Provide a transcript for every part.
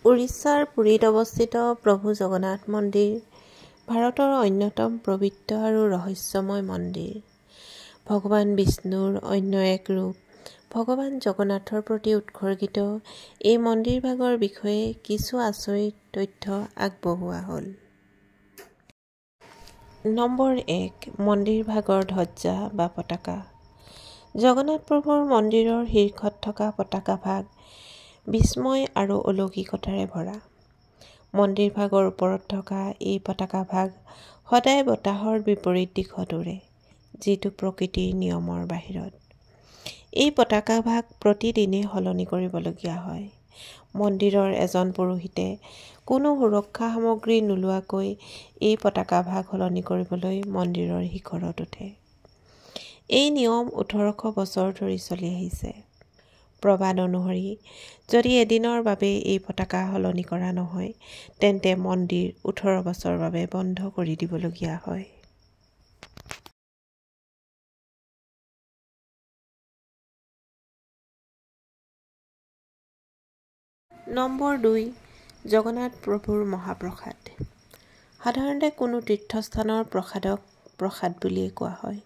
উৰিষ্যাৰ পুৰীত অৱস্থিত প্ৰভু জগন্নাথ মন্দিৰ ভাৰতৰ অন্যতম পবিত্ৰ আৰু ৰহস্যময় মন্দিৰ। ভগৱান বিষ্ণুৰ অন্য এক ৰূপ ভগৱান জগন্নাথৰ প্ৰতি উৎসৰ্গিত এই মন্দিৰভাগৰ বিষয়ে কিছু আচৰিত তথ্য আগবঢ়োৱা হ'ল। নম্বৰ 1, মন্দিৰভাগৰ ধ্বজা বা পতাকা। জগন্নাথ প্ৰভুৰ মন্দিৰৰ শীৰ্ষত থকা পতাকা ভাগ বিস্ময় আৰু অলৌকিকতাৰে ভৰা। মন্দিৰভাগৰ ওপৰত থকা এই পতাকা ভাগ সদায় বতাহৰ বিপৰীত দিশত উৰে, যিটো প্ৰকৃতিৰ নিয়মৰ বাহিৰত। এই পতাকা ভাগ প্ৰতিদিনে সলনি কৰিবলগীয়া হয়। মন্দিৰৰ এজন পুৰোহিতে কোনো সুৰক্ষা সামগ্ৰী নোলোৱাকৈ এই পতাকা ভাগ সলনি কৰিবলৈ মন্দিৰৰ শিখৰত উঠে। এই নিয়ম 1800 বছৰ ধৰি চলি আহিছে। প্ৰবাদ অনুসৰি যদি এদিনৰ বাবে এই পতাকা সলনি কৰা নহয়, তেন্তে মন্দিৰ 18 বছৰৰ বাবে বন্ধ কৰি দিবলগীয়া হয়। নম্বৰ 2, জগন্নাথ প্ৰভুৰ মহাপ্ৰসাদ। সাধাৰণতে কোনো তীৰ্থস্থানৰ প্ৰসাদক প্ৰসাদ বুলিয়েই কোৱা হয়,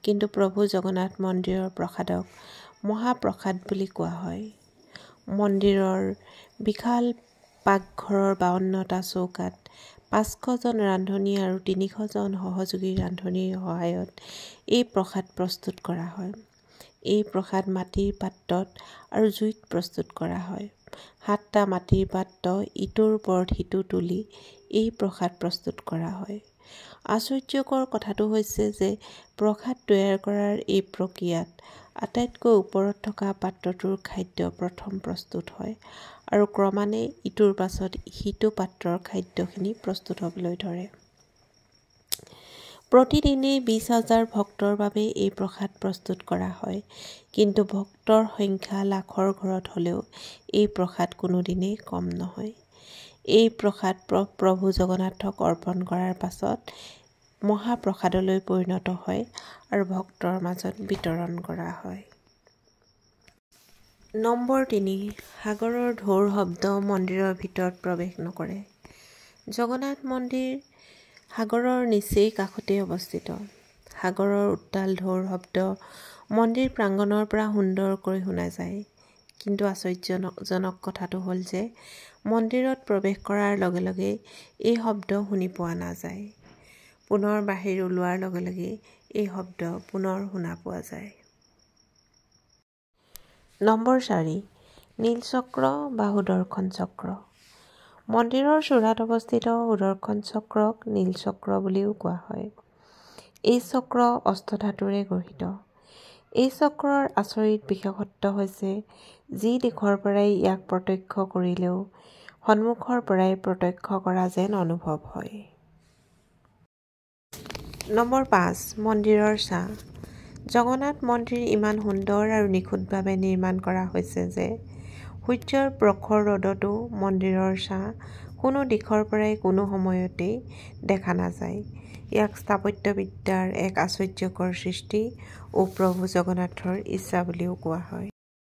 কিন্তু প্ৰভু জগন্নাথ মন্দিৰৰ প্ৰসাদক মহাপ্ৰসাদ বুলি কোৱা হয়। মন্দিৰৰ বিশাল পাকঘৰৰ 52টা চৌকাত 500 জন ৰান্ধনী আৰু 300 জন সহযোগী ৰান্ধনীৰ সহায়ত এই প্ৰসাদ প্ৰস্তুত কৰা হয়। এই প্ৰসাদ মাটিৰ পাত্ৰত আৰু জুইত প্ৰস্তুত কৰা হয়। 7টা মাটিৰ পাত্ৰ ইটোৰ ওপৰত সিটো তুলি এই প্ৰসাদ প্ৰস্তুত কৰা হয়। আশ্চৰ্যকৰ কথাটো হৈছে যে প্ৰসাদ তৈয়াৰ কৰাৰ এই প্ৰক্ৰিয়াত আটাইতকৈ ওপৰত থকা পাত্ৰটোৰ খাদ্য প্ৰথম প্ৰস্তুত হয় আৰু ক্ৰমান্বয়ে ইটোৰ পাছত সিটো পাত্ৰৰ খাদ্যখিনি প্ৰস্তুত হ'বলৈ ধৰে। প্ৰতিদিনে 20,000 ভক্তৰ বাবে এই প্ৰসাদ প্ৰস্তুত কৰা হয়, কিন্তু ভক্তৰ সংখ্যা লাখৰ ঘৰত হ'লেও এই প্ৰসাদ কোনোদিনেই কম নহয়। এই প্ৰসাদ প্ৰভু জগন্নাথক অৰ্পণ কৰাৰ পাছত মহাপ্ৰসাদলৈ পৰিণত হয় আৰু ভক্তৰ মাজত বিতৰণ কৰা হয়। নম্বৰ 3, সাগৰৰ ঢৌৰ শব্দ মন্দিৰৰ ভিতৰত প্ৰৱেশ নকৰে। জগন্নাথ মন্দিৰ সাগৰৰ নিচেই কাষতেই অৱস্থিত। সাগৰৰ উত্তাল ঢৌৰ শব্দ মন্দিৰ প্ৰাংগণৰ পৰা সুন্দৰকৈ শুনা যায়। কিন্তু আশ্চৰ্যজনক কথাটো হ'ল যে মন্দিৰত প্ৰৱেশ কৰাৰ লগে লগে এই শব্দ শুনি পোৱা নাযায়। পুনৰ বাহিৰ ওলোৱাৰ লগে লগে এই শব্দ পুনৰ শুনা পোৱা যায়। নম্বৰ 4, নীলচক্ৰ বা সুদৰ্শন চক্ৰ। মন্দিৰৰ চূড়াত অৱস্থিত সুদৰ্শন চক্ৰক নীলচক্ৰ বুলিও কোৱা হয়। এই চক্ৰ অষ্টধাতুৰে গঠিত। এই চক্ৰৰ আচৰিত বিশেষত্ব হৈছে যি দিশৰ পৰাই ইয়াক প্ৰত্যক্ষ কৰিলেও সন্মুখৰ পৰাই প্ৰত্যক্ষ কৰা যেন অনুভৱ হয়। নম্বৰ 5, মন্দিৰৰ ছাঁ। জগন্নাথ মন্দিৰ ইমান সুন্দৰ আৰু নিখুঁতভাৱে নিৰ্মাণ কৰা হৈছে যে সূৰ্যৰ প্ৰখৰ ৰ'দতো মন্দিৰৰ ছাঁ কোনো দিশৰ পৰাই কোনো সময়তেই দেখা নাযায়। ইয়াক স্থাপত্যবিদ্যাৰ এক আশ্চৰ্যকৰ সৃষ্টি ও প্ৰভু জগন্নাথৰ ইচ্ছা বুলিও কোৱা হয়।